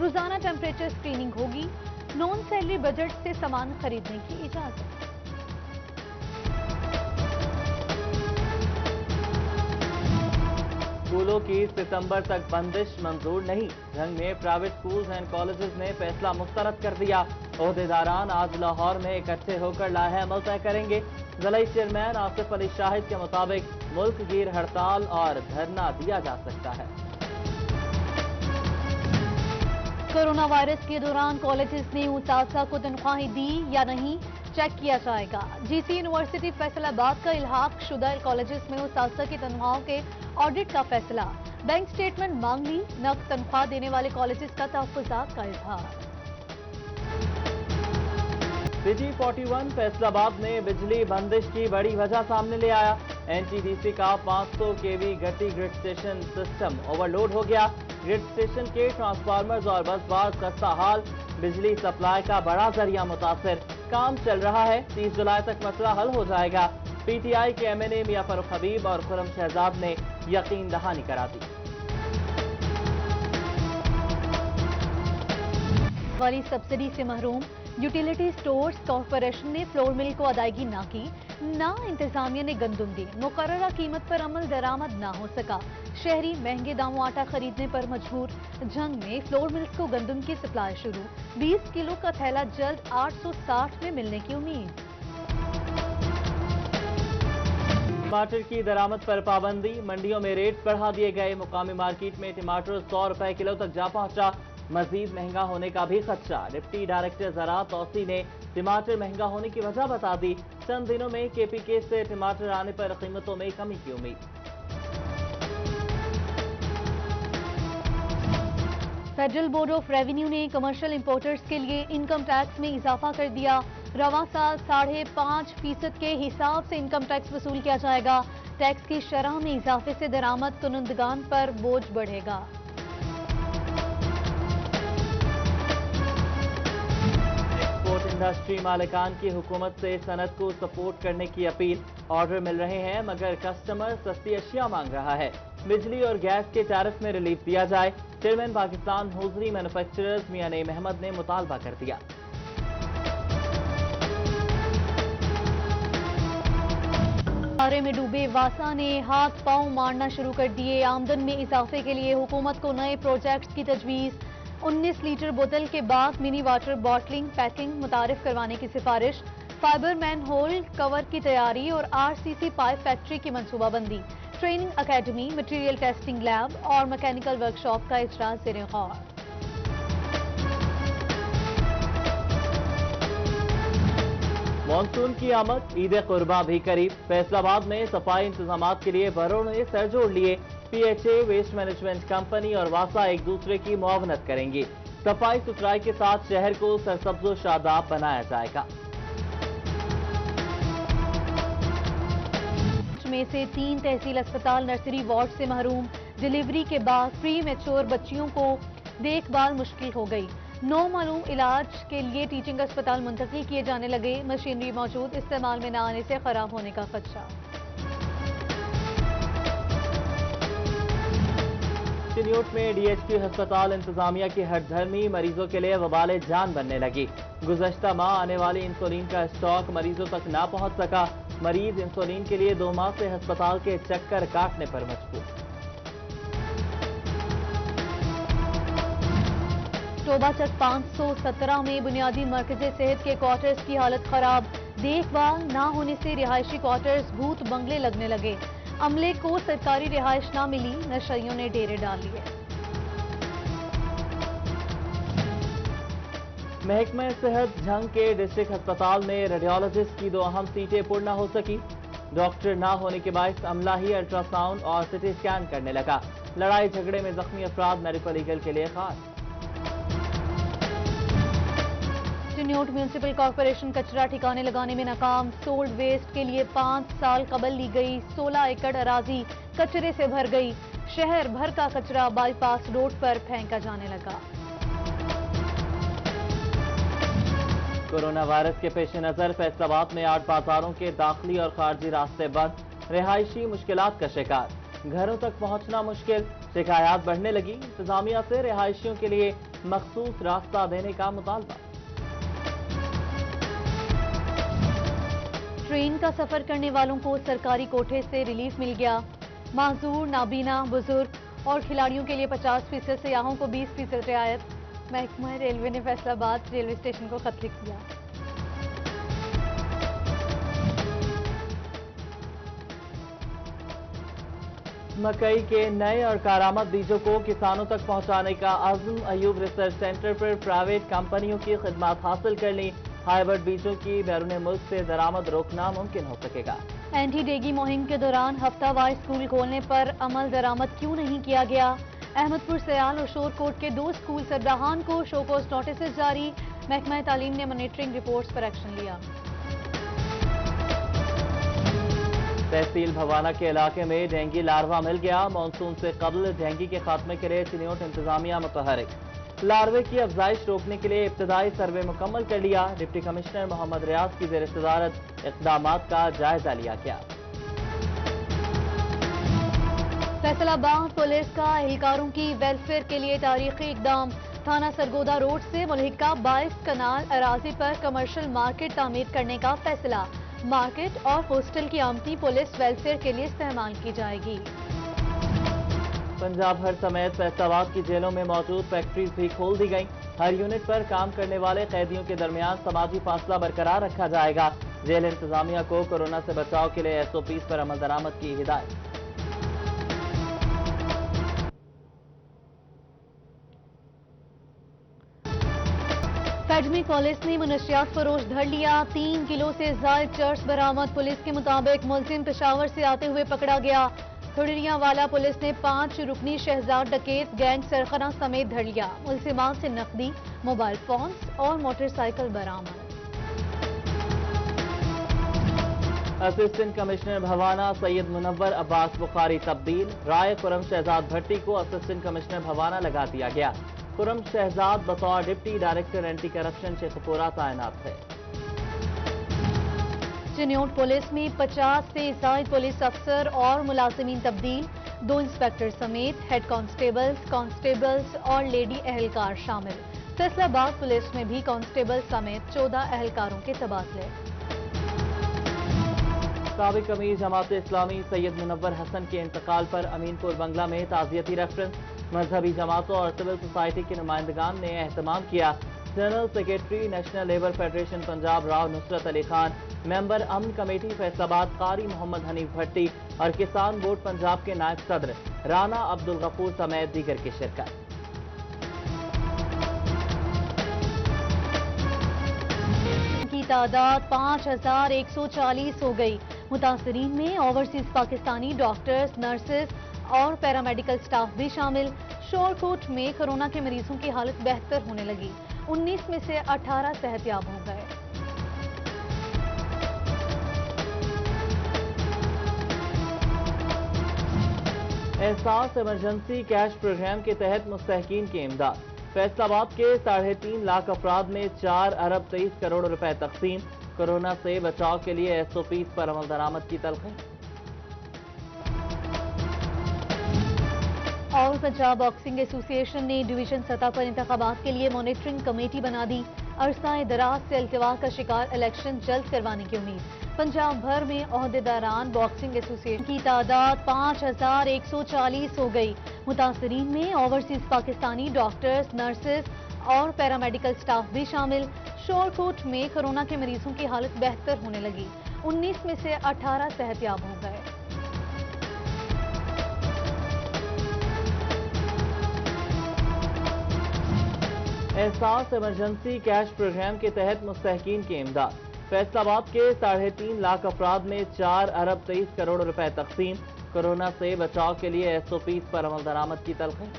روزانہ temperature screening ہوگی. Naan salary budget سے سامان خریدنے کی اجازت. اسکولوں کی ستمبر تک بندش منظور نہیں. جھنگ میں پرائیویٹ اسکولز اینڈ کالجز نے فیصلہ مسترد کر دیا. عہدیداران آج لاہور میں اکٹھے ہو کر لائحہ عمل طے کریں گے. ضلعی چیئرمین آصف علی شاہد کے مطابق ملک گیر ہڑتال اور دھرنا دیا جا سکتا ہے. کورونا وائرس کے دوران کالجز نے اساتذہ کو تنخواہیں دی یا نہیں چیک کیا جائے گا. جی سی یونیورسٹی فیصل آباد کا الحاق شدہ کالجز میں اساتذہ کی تنخواہوں کے آڈٹ کا فیصلہ. بینک سٹیٹمنٹ مانگ لی. نقد تنخواہ دینے والے کالجز کا تحفظات کا اظہار. سٹی 41 فیصل آباد میں بجلی بندش کی بڑی وجہ سامنے لے آیا. این ٹی ڈی سی کا 500 kV Gatti grid station system overload لوڈ ہو گیا. گرڈ اسٹیشن کے ٹرانسفارمرز اور بس بار خستہ حال. بجلی سپلائی کا بڑا ذریعہ متاثر. کام چل رہا ہے. 30 جولائی تک مسئلہ حل ہو جائے گا. پی ٹی آئی کے MNA میاں فاروق حبیب اور خرم شہزاد نے یقین دہانی کرا دی. والی سبسڈی سے محروم. یوٹیلیٹی سٹورز کارپوریشن نے فلور مل کو ادائیگی نہ کی. نہ انتظامیہ نے گندم دی. مقررہ قیمت پر عمل درآمد نہ ہو سکا. شہری مہنگے داموں آٹا خریدنے پر مجبور. جھنگ میں فلور ملز کو گندم کی سپلائی شروع. 20 کلو کا تھیلا جلد 860 میں ملنے کی امید. ٹماٹر کی درآمد پر پابندی. منڈیوں میں ریٹ بڑھا دیے گئے. مقامی مارکیٹ میں ٹماٹر 100 روپے کلو تک جا پہنچا. مزید مہنگا ہونے کا بھی خدشہ. ڈپٹی ڈائریکٹر زراعت توسیع نے ٹماٹر مہنگا ہونے کی وجہ بتا دی. چند دنوں میں KPK سے ٹماٹر آنے پر قیمتوں میں کمی کی امید. فیڈرل بورڈ آف ریونیو نے کمرشل امپورٹرز کے لیے انکم ٹیکس میں اضافہ کر دیا. رواں سال 5.5% کے حساب سے انکم ٹیکس وصول کیا جائے گا. ٹیکس کی شرح میں اضافے سے درآمد کنندگان پر بوجھ بڑھے گا. انڈسٹری مالکان کی حکومت سے صنعت کو سپورٹ کرنے کی اپیل. آرڈر مل رہے ہیں مگر کسٹمر سستی اشیاء مانگ رہا ہے. بجلی اور گیس کے ٹیرف میں ریلیف دیا جائے. چیئرمین پاکستان ہوزری مینوفیکچررز میاں نعیم احمد نے مطالبہ کر دیا. بارے میں ڈوبے واسا نے ہاتھ پاؤں مارنا شروع کر دیے. آمدن میں اضافے کے لیے حکومت کو نئے پروجیکٹس کی تجویز. 19 لیٹر بوتل کے بعد منی واٹر بوٹلنگ پیکنگ متعارف کروانے کی سفارش. فائبر مین ہول کور کی تیاری اور RCC پائپ فیکٹری کی منصوبہ بندی. Training academy, material testing lab اور میکینیکل ورکشاپ کا اجرا زیر غور. مانسون کی آمد. عید قربا بھی قریب. فیصل آباد میں صفائی انتظامات کے لیے بھروں نے سر جوڑ لیے. PHA ویسٹ مینجمنٹ کمپنی اور واسا ایک دوسرے کی معاونت کریں گے. صفائی ستھرائی کے ساتھ شہر کو سرسبز و شاداب بنایا جائے گا. میں سے 3 تحصیل اسپتال نرسری وارڈ سے محروم. ڈیلیوری کے بعد پری میچور بچیوں کو دیکھ بھال مشکل ہو گئی. نو معلوم علاج کے لیے ٹیچنگ اسپتال منتقل کیے جانے لگے. مشینری موجود, استعمال میں نہ آنے سے خراب ہونے کا خدشہ. چنیوٹ میں DHQ ہسپتال انتظامیہ کی ہٹ دھرمی مریضوں کے لیے وبال جان بننے لگی. گزشتہ ماہ آنے والی انسولین کا اسٹاک مریضوں تک نہ پہنچ سکا. مریض انسولین کے لیے 2 ماہ سے ہسپتال کے چکر کاٹنے پر مجبور. ٹوبہ چک 517 میں بنیادی مرکز صحت کے کوارٹرز کی حالت خراب. دیکھ بھال نہ ہونے سے رہائشی کوارٹرز بھوت بنگلے لگنے لگے. عملے کو سرکاری رہائش نہ ملی. نشریوں نے ڈیرے ڈال لیے. محکمہ صحت جھنگ کے ڈسٹرکٹ ہسپتال میں ریڈیالوجسٹ کی 2 اہم سیٹیں پر نہ ہو سکی. ڈاکٹر نہ ہونے کے باعث عملہ ہی الٹرا ساؤنڈ اور CT اسکین کرنے لگا. لڑائی جھگڑے میں زخمی افراد میڈیکل لیگل کے لیے خاص. چنیوٹ میونسپل کارپوریشن کچرا ٹھکانے لگانے میں ناکام. سولڈ ویسٹ کے لیے 5 سال قبل لی گئی 16 ایکڑ اراضی کچرے سے بھر گئی. شہر بھر کا کچرا بائی پاس روڈ پر پھینکا جانے لگا. کورونا وائرس کے پیش نظر فیصل آباد میں 8 بازاروں کے داخلی اور خارجی راستے بند. رہائشی مشکلات کا شکار. گھروں تک پہنچنا مشکل. شکایات بڑھنے لگی، انتظامیہ سے رہائشیوں کے لیے مخصوص راستہ دینے کا مطالبہ۔ ٹرین کا سفر کرنے والوں کو سرکاری کوٹے سے ریلیف مل گیا۔ معذور، نابینا، بزرگ اور کھلاڑیوں کے لیے 50%، سیاحوں کو 20% رعایت۔ محکمہ ریلوے نے فیصل آباد ریلوے اسٹیشن کو خط لکھ دیا۔ مکئی کے نئے اور کارآمد بیجوں کو کسانوں تک پہنچانے کا عزم، ایوب ریسرچ سینٹر پر پرائیویٹ کمپنیوں کی خدمات حاصل کر لی، ہائیبرڈ بیجوں کی بیرون ملک سے درآمد روکنا ممکن ہو سکے گا۔ اینٹی ڈیگی مہم کے دوران ہفتہ وار اسکول کھولنے پر عمل درآمد کیوں نہیں کیا گیا؟ احمد پور سیال اور شور کوٹ کے 2 اسکول سربراہان کو شوکوز نوٹسز جاری، محکمہ تعلیم نے مانیٹرنگ رپورٹس پر ایکشن لیا۔ تحصیل بھوانہ کے علاقے میں ڈینگی لاروا مل گیا، مانسون سے قبل ڈینگی کے خاتمے کے لیے چنیوٹ انتظامیہ متحرک، لاروے کی افزائش روکنے کے لیے ابتدائی سروے مکمل کر لیا، ڈپٹی کمشنر محمد ریاض کی زیر صدارت اقدامات کا جائزہ لیا گیا۔ فیصل آباد پولیس کا اہلکاروں کی ویلفیئر کے لیے تاریخی اقدام، تھانہ سرگودا روڈ سے ملحقہ 22 کنال اراضی پر کمرشل مارکیٹ تعمیر کرنے کا فیصلہ، مارکیٹ اور ہاسٹل کی آمدنی پولیس ویلفیئر کے لیے استعمال کی جائے گی۔ پنجاب بھر سمیت فیصل آباد کی جیلوں میں موجود فیکٹریز بھی کھول دی گئیں، ہر یونٹ پر کام کرنے والے قیدیوں کے درمیان سماجی فاصلہ برقرار رکھا جائے گا، جیل انتظامیہ کو کورونا سے بچاؤ کے لیے SOPs پر عمل درآمد کی ہدایت۔ اکیڈمی کالج نے منشیات فروش دھر لیا، 3 کلو سے زائد چرس برآمد، پولیس کے مطابق ملزم پشاور سے آتے ہوئے پکڑا گیا۔ کھڑریاں والا پولیس نے 5 رکنی شہزاد ڈکیت گینگ سرخنا سمیت دھر لیا، ملزمان سے نقدی، موبائل فونز اور موٹر سائیکل برآمد۔ اسسٹنٹ کمشنر بھوانہ سید منور عباس بخاری تبدیل، رائے خرم شہزاد بھٹی کو اسسٹنٹ کمشنر بھوانہ لگا دیا گیا، خرم شہزاد بطور ڈپٹی ڈائریکٹر اینٹی کرپشن شیخ پورہ تعینات ہے۔ چنیوٹ پولیس میں 50 سے زائد پولیس افسر اور ملازمین تبدیل، 2 انسپیکٹر سمیت ہیڈ کانسٹیبلز اور لیڈی اہلکار شامل، فیصل آباد پولیس میں بھی کانسٹیبل سمیت 14 اہلکاروں کے تبادلے۔ سابق امیر جماعت اسلامی سید منور حسن کے انتقال پر امین پور بنگلہ میں تعزیتی ریفرنس، مذہبی جماعتوں اور سول سوسائٹی کے نمائندگان نے اہتمام کیا، general secretary national labour federation Punjab Rao Nusrat Ali Khan, member امن کمیٹی فیصل آباد قاری محمد حنیف بھٹی اور کسان بورڈ پنجاب کے نائب صدر رانا عبدالغفور سمیت دیگر کی شرکت۔ کی تعداد 5140 ہو گئی، متاثرین میں اوورسیز پاکستانی ڈاکٹرز، نرسز اور پیرامیڈیکل سٹاف بھی شامل۔ شور کوٹ میں کورونا کے مریضوں کی حالت بہتر ہونے لگی، 19 میں سے 18 صحت یاب ہو گئے۔ احساس ایمرجنسی کیش پروگرام کے تحت مستحقین کی امداد، فیصل آباد کے 3.5 لاکھ افراد میں 4 ارب 23 کروڑ روپے تقسیم، کورونا سے بچاؤ کے لیے SOPs پر عمل درآمد کی تلقین۔ اور پنجاب باکسنگ ایسوسی ایشن نے ڈویژن سطح پر انتخابات کے لیے مانیٹرنگ کمیٹی بنا دی، عرصہ دراز سے التوا کا شکار الیکشن جلد کروانے کی امید۔ پنجاب بھر میں عہدیداران باکسنگ ایسوسی ایشن کی تعداد 5140 ہو گئی، متاثرین میں اوورسیز پاکستانی ڈاکٹرز، نرسز اور پیرامیڈیکل سٹاف بھی شامل۔ شور کوٹ میں کورونا کے مریضوں کی حالت بہتر ہونے لگی، 19 میں سے 18 صحت یاب ہو گئے۔ احساس ایمرجنسی کیش پروگرام کے تحت مستحقین کی امداد، فیصل آباد کے 3.5 لاکھ افراد میں 4 ارب 23 کروڑ روپے تقسیم، کورونا سے بچاؤ کے لیے SOPs پر عمل درآمد کی تلقین۔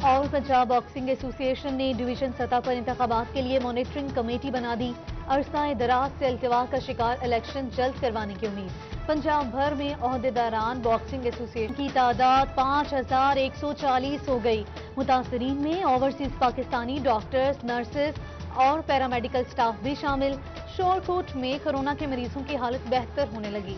اور پنجاب باکسنگ ایسوسی ایشن نے ڈویژن سطح پر انتخابات کے لیے مانیٹرنگ کمیٹی بنا دی، عرصہ دراز سے التوا کا شکار الیکشن جلد کروانے کی امید۔ پنجاب بھر میں عہدیداران باکسنگ ایسوسی ایشن کی تعداد 5140 ہو گئی، متاثرین میں اوورسیز پاکستانی ڈاکٹرز، نرسز اور پیرامیڈیکل سٹاف بھی شامل۔ شور کوٹ میں کورونا کے مریضوں کی حالت بہتر ہونے لگی،